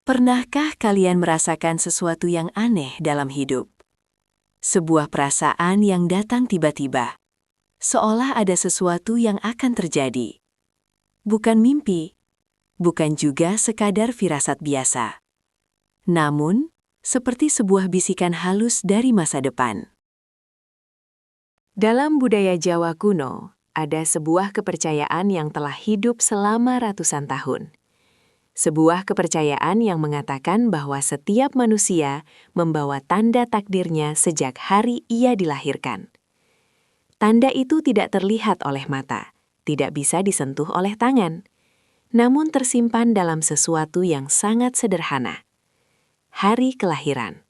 Pernahkah kalian merasakan sesuatu yang aneh dalam hidup? Sebuah perasaan yang datang tiba-tiba, seolah ada sesuatu yang akan terjadi. Bukan mimpi, bukan juga sekadar firasat biasa. Namun, seperti sebuah bisikan halus dari masa depan. Dalam budaya Jawa kuno, ada sebuah kepercayaan yang telah hidup selama ratusan tahun. Sebuah kepercayaan yang mengatakan bahwa setiap manusia membawa tanda takdirnya sejak hari ia dilahirkan. Tanda itu tidak terlihat oleh mata, tidak bisa disentuh oleh tangan, namun tersimpan dalam sesuatu yang sangat sederhana. Hari kelahiran.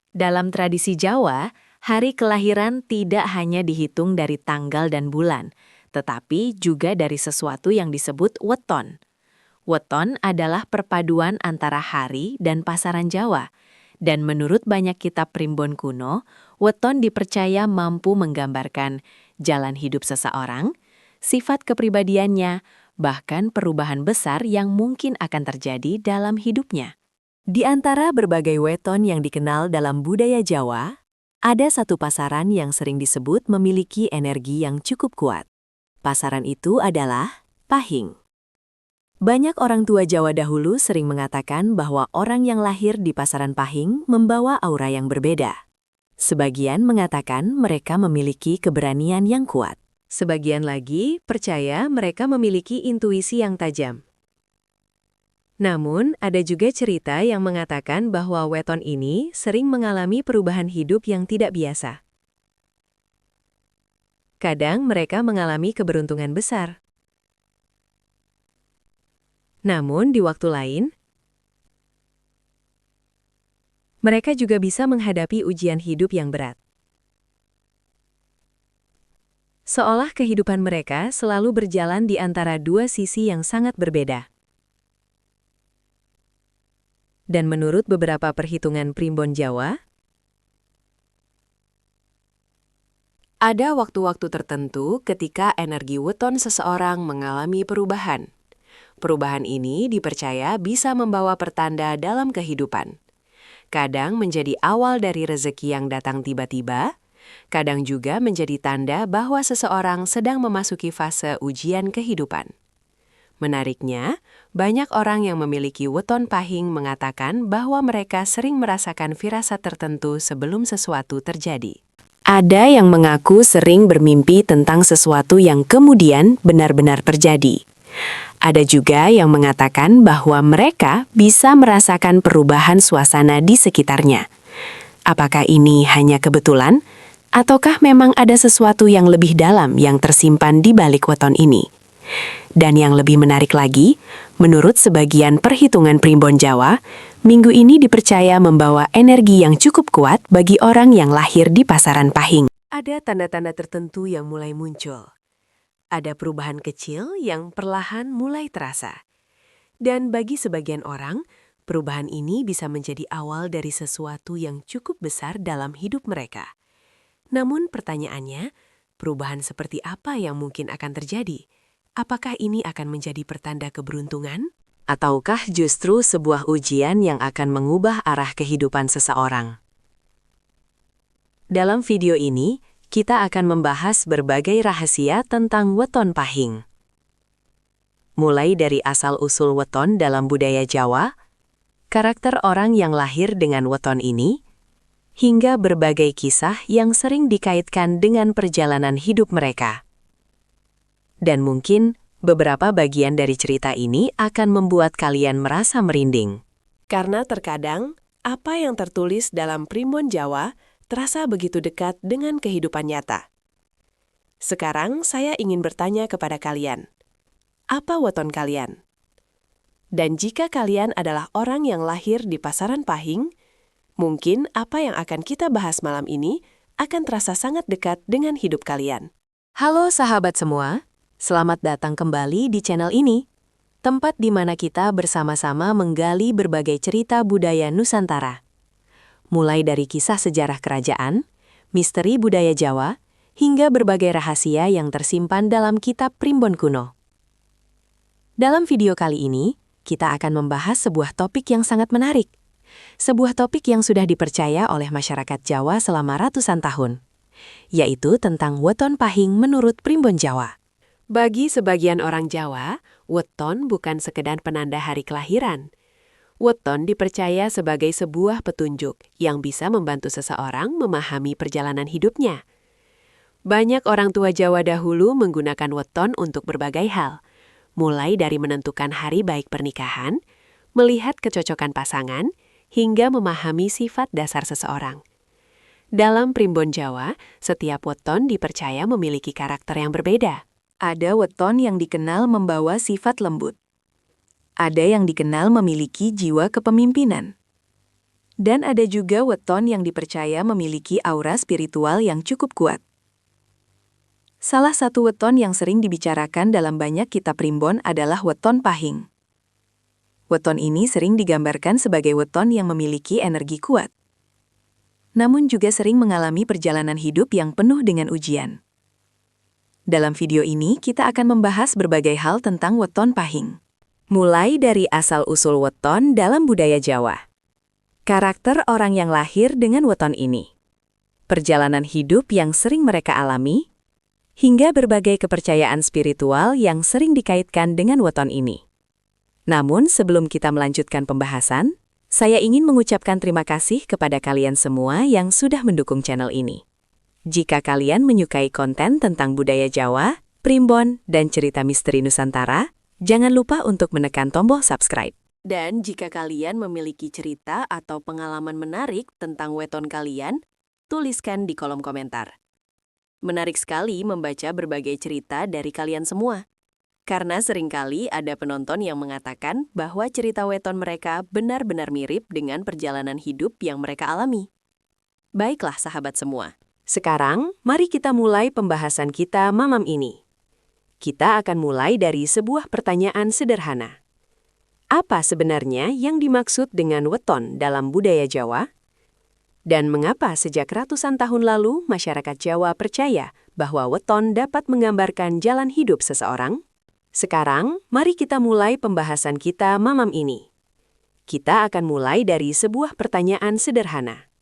Dalam tradisi Jawa, hari kelahiran tidak hanya dihitung dari tanggal dan bulan, tetapi juga dari sesuatu yang disebut weton. Weton adalah perpaduan antara hari dan pasaran Jawa, dan menurut banyak kitab primbon kuno, weton dipercaya mampu menggambarkan jalan hidup seseorang, sifat kepribadiannya, bahkan perubahan besar yang mungkin akan terjadi dalam hidupnya. Di antara berbagai weton yang dikenal dalam budaya Jawa, ada satu pasaran yang sering disebut memiliki energi yang cukup kuat. Pasaran itu adalah pahing. Banyak orang tua Jawa dahulu sering mengatakan bahwa orang yang lahir di pasaran pahing membawa aura yang berbeda. Sebagian mengatakan mereka memiliki keberanian yang kuat. Sebagian lagi percaya mereka memiliki intuisi yang tajam. Namun, ada juga cerita yang mengatakan bahwa weton ini sering mengalami perubahan hidup yang tidak biasa. Kadang mereka mengalami keberuntungan besar. Namun, di waktu lain, mereka juga bisa menghadapi ujian hidup yang berat. Seolah kehidupan mereka selalu berjalan di antara dua sisi yang sangat berbeda. Dan menurut beberapa perhitungan primbon Jawa, ada waktu-waktu tertentu ketika energi weton seseorang mengalami perubahan. Perubahan ini dipercaya bisa membawa pertanda dalam kehidupan. Kadang menjadi awal dari rezeki yang datang tiba-tiba, kadang juga menjadi tanda bahwa seseorang sedang memasuki fase ujian kehidupan. Menariknya, banyak orang yang memiliki weton pahing mengatakan bahwa mereka sering merasakan firasat tertentu sebelum sesuatu terjadi. Ada yang mengaku sering bermimpi tentang sesuatu yang kemudian benar-benar terjadi. Ada juga yang mengatakan bahwa mereka bisa merasakan perubahan suasana di sekitarnya. Apakah ini hanya kebetulan, ataukah memang ada sesuatu yang lebih dalam yang tersimpan di balik weton ini? Dan yang lebih menarik lagi, menurut sebagian perhitungan primbon Jawa, minggu ini dipercaya membawa energi yang cukup kuat bagi orang yang lahir di pasaran pahing. Ada tanda-tanda tertentu yang mulai muncul. Ada perubahan kecil yang perlahan mulai terasa. Dan bagi sebagian orang, perubahan ini bisa menjadi awal dari sesuatu yang cukup besar dalam hidup mereka. Namun pertanyaannya, perubahan seperti apa yang mungkin akan terjadi? Apakah ini akan menjadi pertanda keberuntungan? Ataukah justru sebuah ujian yang akan mengubah arah kehidupan seseorang? Dalam video ini, kita akan membahas berbagai rahasia tentang weton pahing. Mulai dari asal-usul weton dalam budaya Jawa, karakter orang yang lahir dengan weton ini, hingga berbagai kisah yang sering dikaitkan dengan perjalanan hidup mereka. Dan mungkin beberapa bagian dari cerita ini akan membuat kalian merasa merinding. Karena terkadang, apa yang tertulis dalam primbon Jawa terasa begitu dekat dengan kehidupan nyata. Sekarang saya ingin bertanya kepada kalian, apa weton kalian? Dan jika kalian adalah orang yang lahir di pasaran pahing, mungkin apa yang akan kita bahas malam ini akan terasa sangat dekat dengan hidup kalian. Halo sahabat semua. Selamat datang kembali di channel ini, tempat di mana kita bersama-sama menggali berbagai cerita budaya Nusantara. Mulai dari kisah sejarah kerajaan, misteri budaya Jawa, hingga berbagai rahasia yang tersimpan dalam kitab primbon kuno. Dalam video kali ini, kita akan membahas sebuah topik yang sangat menarik. Sebuah topik yang sudah dipercaya oleh masyarakat Jawa selama ratusan tahun, yaitu tentang weton pahing menurut Primbon Jawa. Bagi sebagian orang Jawa, weton bukan sekedar penanda hari kelahiran. Weton dipercaya sebagai sebuah petunjuk yang bisa membantu seseorang memahami perjalanan hidupnya. Banyak orang tua Jawa dahulu menggunakan weton untuk berbagai hal, mulai dari menentukan hari baik pernikahan, melihat kecocokan pasangan, hingga memahami sifat dasar seseorang. Dalam Primbon Jawa, setiap weton dipercaya memiliki karakter yang berbeda. Ada weton yang dikenal membawa sifat lembut. Ada yang dikenal memiliki jiwa kepemimpinan. Dan ada juga weton yang dipercaya memiliki aura spiritual yang cukup kuat. Salah satu weton yang sering dibicarakan dalam banyak kitab primbon adalah weton pahing. Weton ini sering digambarkan sebagai weton yang memiliki energi kuat, namun juga sering mengalami perjalanan hidup yang penuh dengan ujian. Dalam video ini, kita akan membahas berbagai hal tentang weton pahing. Mulai dari asal-usul weton dalam budaya Jawa, karakter orang yang lahir dengan weton ini, perjalanan hidup yang sering mereka alami, hingga berbagai kepercayaan spiritual yang sering dikaitkan dengan weton ini. Namun, sebelum kita melanjutkan pembahasan, saya ingin mengucapkan terima kasih kepada kalian semua yang sudah mendukung channel ini. Jika kalian menyukai konten tentang budaya Jawa, primbon, dan cerita misteri Nusantara, jangan lupa untuk menekan tombol subscribe. Dan jika kalian memiliki cerita atau pengalaman menarik tentang weton kalian, tuliskan di kolom komentar. Menarik sekali membaca berbagai cerita dari kalian semua, karena seringkali ada penonton yang mengatakan bahwa cerita weton mereka benar-benar mirip dengan perjalanan hidup yang mereka alami. Baiklah sahabat semua. Sekarang, mari kita mulai pembahasan kita malam ini. Kita akan mulai dari sebuah pertanyaan sederhana. Apa sebenarnya yang dimaksud dengan weton dalam budaya Jawa? Dan mengapa sejak ratusan tahun lalu masyarakat Jawa percaya bahwa weton dapat menggambarkan jalan hidup seseorang? Sekarang, mari kita mulai pembahasan kita malam ini. Kita akan mulai dari sebuah pertanyaan sederhana.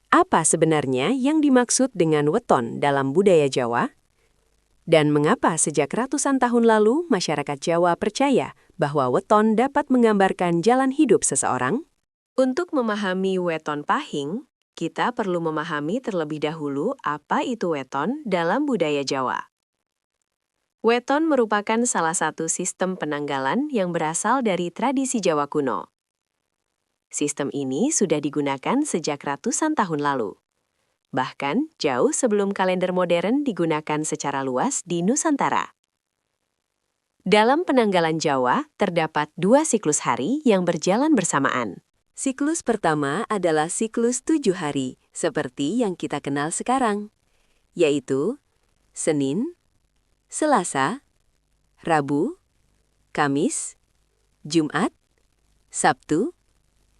Apa sebenarnya yang dimaksud dengan weton dalam budaya Jawa? Dan mengapa sejak ratusan tahun lalu masyarakat Jawa percaya bahwa weton dapat menggambarkan jalan hidup seseorang? Untuk memahami weton pahing, kita perlu memahami terlebih dahulu apa itu weton dalam budaya Jawa. Weton merupakan salah satu sistem penanggalan yang berasal dari tradisi Jawa kuno. Sistem ini sudah digunakan sejak ratusan tahun lalu. Bahkan, jauh sebelum kalender modern digunakan secara luas di Nusantara. Dalam penanggalan Jawa, terdapat 2 siklus hari yang berjalan bersamaan. Siklus pertama adalah siklus 7 hari, seperti yang kita kenal sekarang, yaitu Senin, Selasa, Rabu, Kamis, Jumat, Sabtu,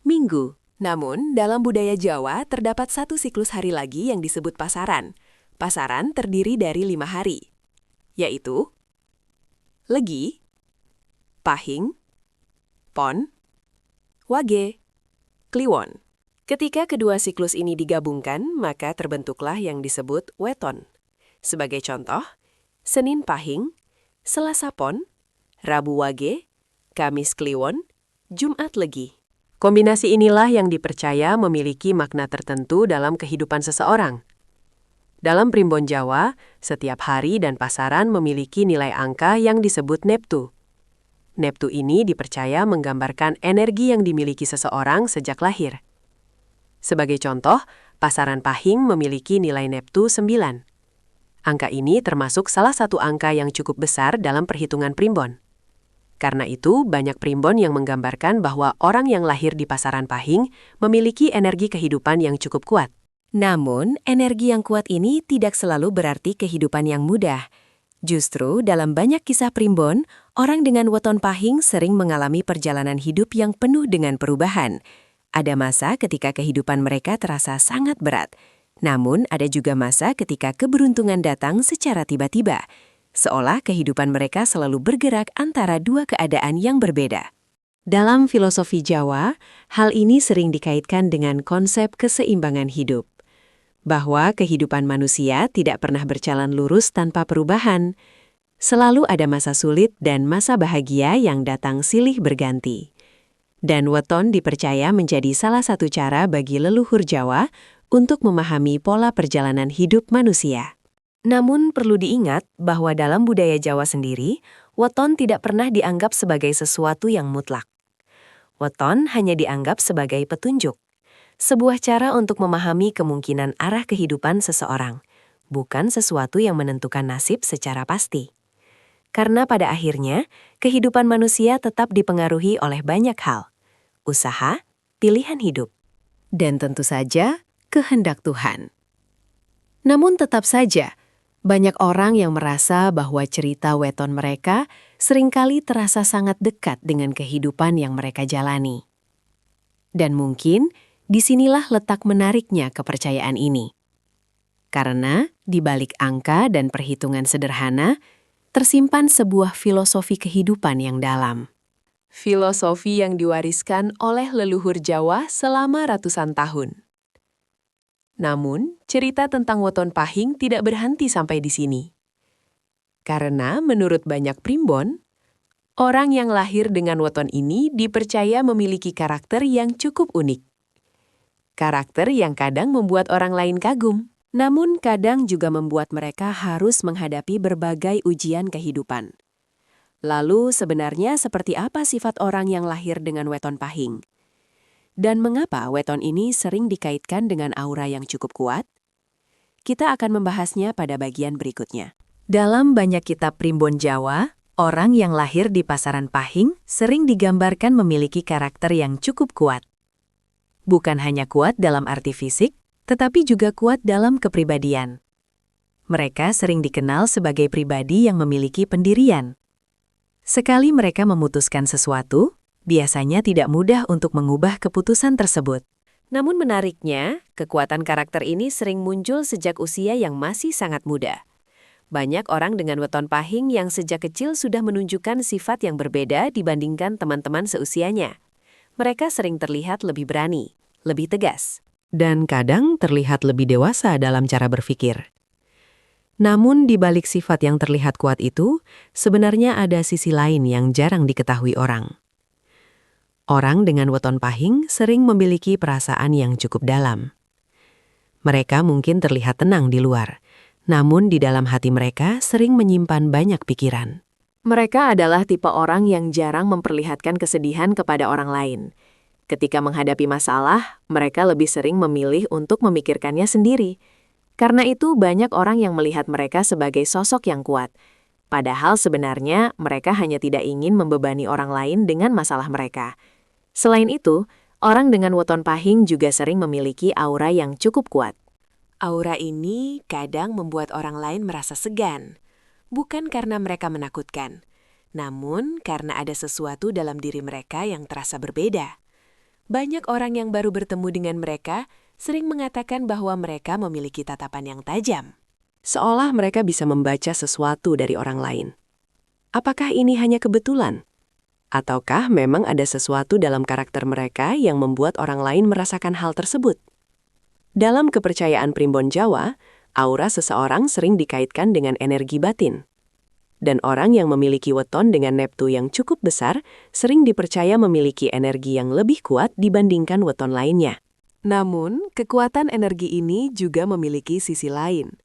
Minggu. Namun, dalam budaya Jawa terdapat satu siklus hari lagi yang disebut pasaran. Pasaran terdiri dari 5 hari, yaitu Legi, Pahing, Pon, Wage, Kliwon. Ketika kedua siklus ini digabungkan, maka terbentuklah yang disebut weton. Sebagai contoh, Senin Pahing, Selasa Pon, Rabu Wage, Kamis Kliwon, Jumat Legi. Kombinasi inilah yang dipercaya memiliki makna tertentu dalam kehidupan seseorang. Dalam primbon Jawa, setiap hari dan pasaran memiliki nilai angka yang disebut neptu. Neptu ini dipercaya menggambarkan energi yang dimiliki seseorang sejak lahir. Sebagai contoh, pasaran Pahing memiliki nilai neptu 9. Angka ini termasuk salah satu angka yang cukup besar dalam perhitungan primbon. Karena itu, banyak primbon yang menggambarkan bahwa orang yang lahir di pasaran Pahing memiliki energi kehidupan yang cukup kuat. Namun, energi yang kuat ini tidak selalu berarti kehidupan yang mudah. Justru, dalam banyak kisah primbon, orang dengan weton Pahing sering mengalami perjalanan hidup yang penuh dengan perubahan. Ada masa ketika kehidupan mereka terasa sangat berat. Namun, ada juga masa ketika keberuntungan datang secara tiba-tiba. Seolah kehidupan mereka selalu bergerak antara dua keadaan yang berbeda. Dalam filosofi Jawa, hal ini sering dikaitkan dengan konsep keseimbangan hidup, bahwa kehidupan manusia tidak pernah berjalan lurus tanpa perubahan. Selalu ada masa sulit dan masa bahagia yang datang silih berganti. Dan weton dipercaya menjadi salah satu cara bagi leluhur Jawa untuk memahami pola perjalanan hidup manusia. Namun perlu diingat bahwa dalam budaya Jawa sendiri, weton tidak pernah dianggap sebagai sesuatu yang mutlak. Weton hanya dianggap sebagai petunjuk, sebuah cara untuk memahami kemungkinan arah kehidupan seseorang, bukan sesuatu yang menentukan nasib secara pasti. Karena pada akhirnya, kehidupan manusia tetap dipengaruhi oleh banyak hal, usaha, pilihan hidup, dan tentu saja kehendak Tuhan. Namun tetap saja, banyak orang yang merasa bahwa cerita weton mereka seringkali terasa sangat dekat dengan kehidupan yang mereka jalani. Dan mungkin disinilah letak menariknya kepercayaan ini. Karena di balik angka dan perhitungan sederhana, tersimpan sebuah filosofi kehidupan yang dalam. Filosofi yang diwariskan oleh leluhur Jawa selama ratusan tahun. Namun, cerita tentang weton pahing tidak berhenti sampai di sini. Karena menurut banyak primbon, orang yang lahir dengan weton ini dipercaya memiliki karakter yang cukup unik. Karakter yang kadang membuat orang lain kagum, namun kadang juga membuat mereka harus menghadapi berbagai ujian kehidupan. Lalu sebenarnya seperti apa sifat orang yang lahir dengan weton pahing? Dan mengapa weton ini sering dikaitkan dengan aura yang cukup kuat? Kita akan membahasnya pada bagian berikutnya. Dalam banyak kitab primbon Jawa, orang yang lahir di pasaran pahing sering digambarkan memiliki karakter yang cukup kuat. Bukan hanya kuat dalam arti fisik, tetapi juga kuat dalam kepribadian. Mereka sering dikenal sebagai pribadi yang memiliki pendirian. Sekali mereka memutuskan sesuatu, biasanya tidak mudah untuk mengubah keputusan tersebut. Namun menariknya, kekuatan karakter ini sering muncul sejak usia yang masih sangat muda. Banyak orang dengan weton pahing yang sejak kecil sudah menunjukkan sifat yang berbeda dibandingkan teman-teman seusianya. Mereka sering terlihat lebih berani, lebih tegas, dan kadang terlihat lebih dewasa dalam cara berpikir. Namun di balik sifat yang terlihat kuat itu, sebenarnya ada sisi lain yang jarang diketahui orang. Orang dengan weton pahing sering memiliki perasaan yang cukup dalam. Mereka mungkin terlihat tenang di luar, namun di dalam hati mereka sering menyimpan banyak pikiran. Mereka adalah tipe orang yang jarang memperlihatkan kesedihan kepada orang lain. Ketika menghadapi masalah, mereka lebih sering memilih untuk memikirkannya sendiri. Karena itu banyak orang yang melihat mereka sebagai sosok yang kuat. Padahal sebenarnya mereka hanya tidak ingin membebani orang lain dengan masalah mereka. Selain itu, orang dengan weton pahing juga sering memiliki aura yang cukup kuat. Aura ini kadang membuat orang lain merasa segan, bukan karena mereka menakutkan, namun karena ada sesuatu dalam diri mereka yang terasa berbeda. Banyak orang yang baru bertemu dengan mereka sering mengatakan bahwa mereka memiliki tatapan yang tajam, seolah mereka bisa membaca sesuatu dari orang lain. Apakah ini hanya kebetulan? Ataukah memang ada sesuatu dalam karakter mereka yang membuat orang lain merasakan hal tersebut? Dalam kepercayaan primbon Jawa, aura seseorang sering dikaitkan dengan energi batin. Dan orang yang memiliki weton dengan neptu yang cukup besar sering dipercaya memiliki energi yang lebih kuat dibandingkan weton lainnya. Namun, kekuatan energi ini juga memiliki sisi lain.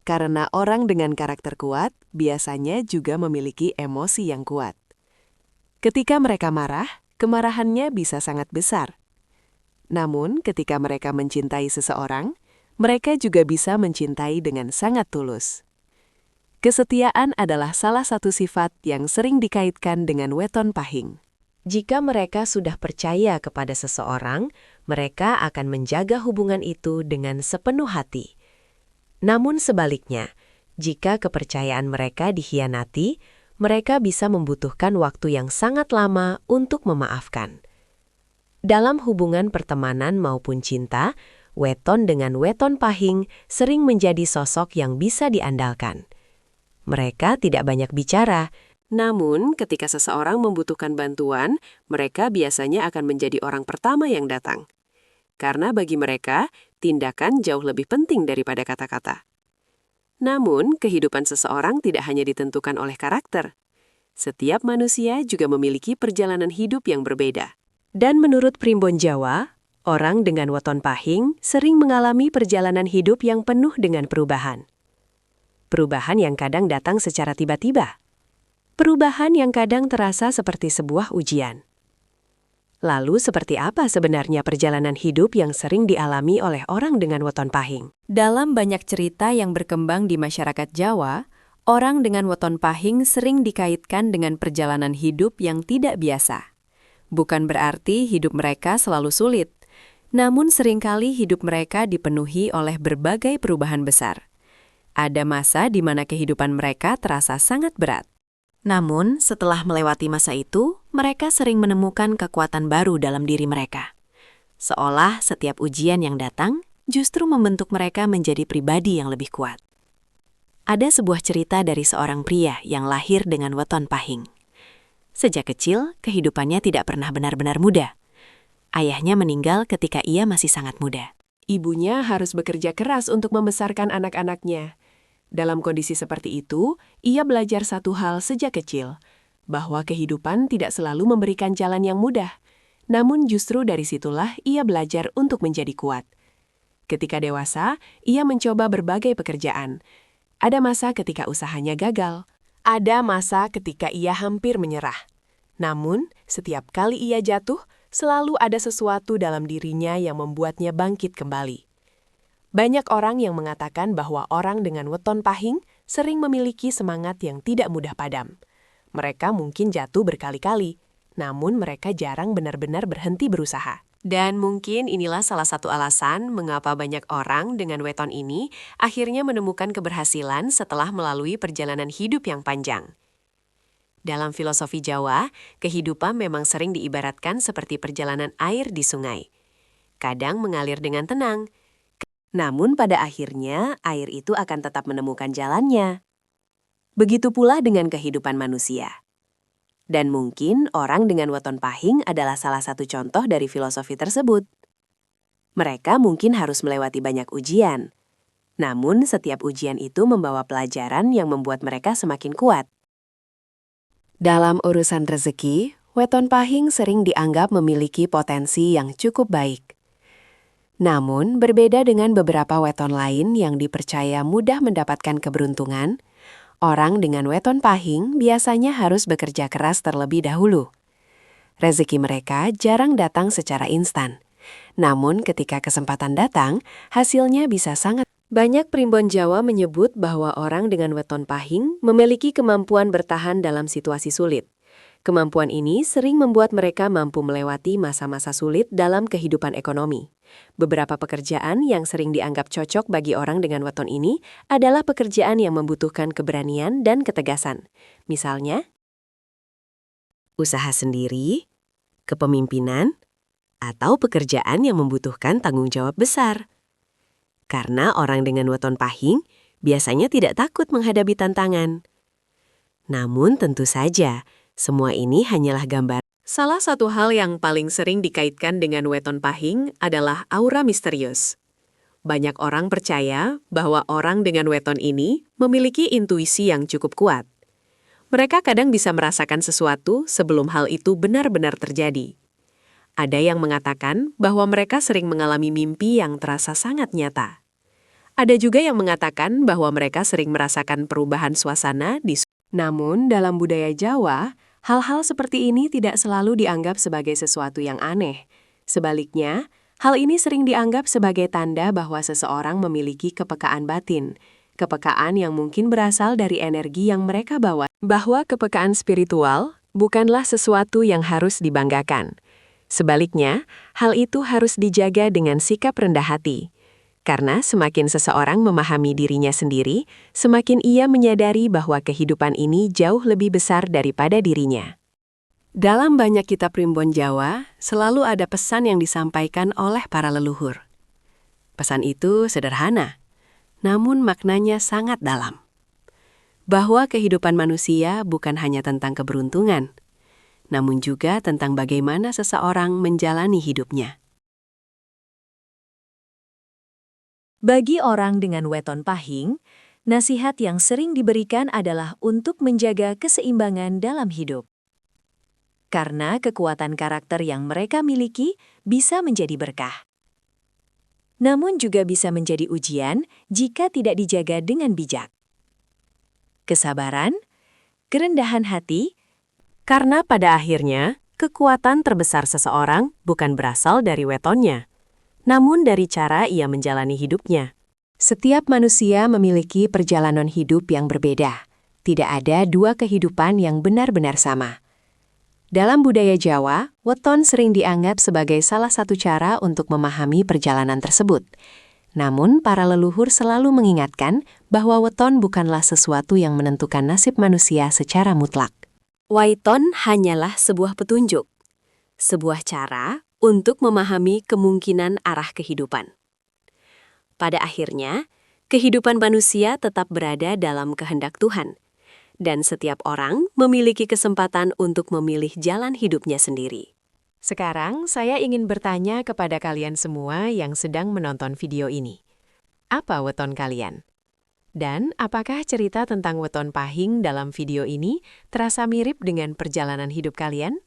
Karena orang dengan karakter kuat biasanya juga memiliki emosi yang kuat. Ketika mereka marah, kemarahannya bisa sangat besar. Namun, ketika mereka mencintai seseorang, mereka juga bisa mencintai dengan sangat tulus. Kesetiaan adalah salah satu sifat yang sering dikaitkan dengan weton pahing. Jika mereka sudah percaya kepada seseorang, mereka akan menjaga hubungan itu dengan sepenuh hati. Namun sebaliknya, jika kepercayaan mereka dikhianati, mereka bisa membutuhkan waktu yang sangat lama untuk memaafkan. Dalam hubungan pertemanan maupun cinta, weton dengan weton pahing sering menjadi sosok yang bisa diandalkan. Mereka tidak banyak bicara, Namun, ketika seseorang membutuhkan bantuan, mereka biasanya akan menjadi orang pertama yang datang. Karena bagi mereka, tindakan jauh lebih penting daripada kata-kata. Namun, kehidupan seseorang tidak hanya ditentukan oleh karakter. Setiap manusia juga memiliki perjalanan hidup yang berbeda. Dan menurut Primbon Jawa, orang dengan weton pahing sering mengalami perjalanan hidup yang penuh dengan perubahan. Perubahan yang kadang datang secara tiba-tiba. Perubahan yang kadang terasa seperti sebuah ujian. Lalu seperti apa sebenarnya perjalanan hidup yang sering dialami oleh orang dengan weton pahing? Dalam banyak cerita yang berkembang di masyarakat Jawa, orang dengan weton pahing sering dikaitkan dengan perjalanan hidup yang tidak biasa. Bukan berarti hidup mereka selalu sulit, namun seringkali hidup mereka dipenuhi oleh berbagai perubahan besar. Ada masa di mana kehidupan mereka terasa sangat berat. Namun, setelah melewati masa itu, mereka sering menemukan kekuatan baru dalam diri mereka. Seolah setiap ujian yang datang justru membentuk mereka menjadi pribadi yang lebih kuat. Ada sebuah cerita dari seorang pria yang lahir dengan weton pahing. Sejak kecil, kehidupannya tidak pernah benar-benar mudah. Ayahnya meninggal ketika ia masih sangat muda. Ibunya harus bekerja keras untuk membesarkan anak-anaknya. Dalam kondisi seperti itu, ia belajar satu hal sejak kecil, bahwa kehidupan tidak selalu memberikan jalan yang mudah. Namun justru dari situlah ia belajar untuk menjadi kuat. Ketika dewasa, ia mencoba berbagai pekerjaan. Ada masa ketika usahanya gagal. Ada masa ketika ia hampir menyerah. Namun, setiap kali ia jatuh, selalu ada sesuatu dalam dirinya yang membuatnya bangkit kembali. Banyak orang yang mengatakan bahwa orang dengan weton pahing sering memiliki semangat yang tidak mudah padam. Mereka mungkin jatuh berkali-kali, namun mereka jarang benar-benar berhenti berusaha. Dan mungkin inilah salah satu alasan mengapa banyak orang dengan weton ini akhirnya menemukan keberhasilan setelah melalui perjalanan hidup yang panjang. Dalam filosofi Jawa, kehidupan memang sering diibaratkan seperti perjalanan air di sungai. Kadang mengalir dengan tenang, namun pada akhirnya air itu akan tetap menemukan jalannya. Begitu pula dengan kehidupan manusia. Dan mungkin orang dengan weton pahing adalah salah satu contoh dari filosofi tersebut. Mereka mungkin harus melewati banyak ujian. Namun setiap ujian itu membawa pelajaran yang membuat mereka semakin kuat. Dalam urusan rezeki, weton pahing sering dianggap memiliki potensi yang cukup baik. Namun, berbeda dengan beberapa weton lain yang dipercaya mudah mendapatkan keberuntungan, orang dengan weton pahing biasanya harus bekerja keras terlebih dahulu. Rezeki mereka jarang datang secara instan. Namun, ketika kesempatan datang, hasilnya bisa sangat. Banyak primbon Jawa menyebut bahwa orang dengan weton pahing memiliki kemampuan bertahan dalam situasi sulit. Kemampuan ini sering membuat mereka mampu melewati masa-masa sulit dalam kehidupan ekonomi. Beberapa pekerjaan yang sering dianggap cocok bagi orang dengan weton ini adalah pekerjaan yang membutuhkan keberanian dan ketegasan. Misalnya, usaha sendiri, kepemimpinan, atau pekerjaan yang membutuhkan tanggung jawab besar. Karena orang dengan weton pahing biasanya tidak takut menghadapi tantangan. Namun tentu saja, semua ini hanyalah gambar. Salah satu hal yang paling sering dikaitkan dengan weton pahing adalah aura misterius. Banyak orang percaya bahwa orang dengan weton ini memiliki intuisi yang cukup kuat. Mereka kadang bisa merasakan sesuatu sebelum hal itu benar-benar terjadi. Ada yang mengatakan bahwa mereka sering mengalami mimpi yang terasa sangat nyata. Ada juga yang mengatakan bahwa mereka sering merasakan perubahan suasana di. Namun, dalam budaya Jawa, hal-hal seperti ini tidak selalu dianggap sebagai sesuatu yang aneh. Sebaliknya, hal ini sering dianggap sebagai tanda bahwa seseorang memiliki kepekaan batin, kepekaan yang mungkin berasal dari energi yang mereka bawa. Bahwa kepekaan spiritual bukanlah sesuatu yang harus dibanggakan. Sebaliknya, hal itu harus dijaga dengan sikap rendah hati. Karena semakin seseorang memahami dirinya sendiri, semakin ia menyadari bahwa kehidupan ini jauh lebih besar daripada dirinya. Dalam banyak kitab primbon Jawa, selalu ada pesan yang disampaikan oleh para leluhur. Pesan itu sederhana, namun maknanya sangat dalam. bahwa kehidupan manusia bukan hanya tentang keberuntungan, namun juga tentang bagaimana seseorang menjalani hidupnya. Bagi orang dengan weton pahing, nasihat yang sering diberikan adalah untuk menjaga keseimbangan dalam hidup. Karena kekuatan karakter yang mereka miliki bisa menjadi berkah. Namun juga bisa menjadi ujian jika tidak dijaga dengan bijak. Kesabaran, kerendahan hati, Karena pada akhirnya, kekuatan terbesar seseorang bukan berasal dari wetonnya, namun dari cara ia menjalani hidupnya. Setiap manusia memiliki perjalanan hidup yang berbeda. Tidak ada dua kehidupan yang benar-benar sama. Dalam budaya Jawa, weton sering dianggap sebagai salah satu cara untuk memahami perjalanan tersebut. Namun, para leluhur selalu mengingatkan bahwa weton bukanlah sesuatu yang menentukan nasib manusia secara mutlak. Weton hanyalah sebuah petunjuk, sebuah cara untuk memahami kemungkinan arah kehidupan. Pada akhirnya, kehidupan manusia tetap berada dalam kehendak Tuhan, dan setiap orang memiliki kesempatan untuk memilih jalan hidupnya sendiri. Sekarang, saya ingin bertanya kepada kalian semua yang sedang menonton video ini. Apa weton kalian? Dan apakah cerita tentang weton pahing dalam video ini terasa mirip dengan perjalanan hidup kalian?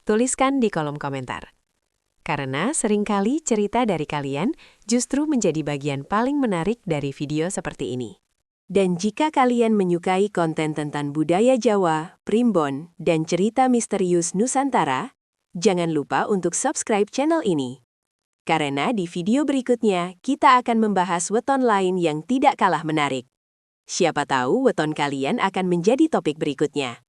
Tuliskan di kolom komentar. Karena seringkali cerita dari kalian justru menjadi bagian paling menarik dari video seperti ini. Dan jika kalian menyukai konten tentang budaya Jawa, Primbon, dan cerita misterius Nusantara, jangan lupa untuk subscribe channel ini. Karena di video berikutnya, kita akan membahas weton lain yang tidak kalah menarik. Siapa tahu weton kalian akan menjadi topik berikutnya.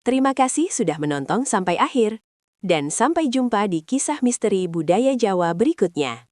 Terima kasih sudah menonton sampai akhir. Dan sampai jumpa di kisah misteri budaya Jawa berikutnya.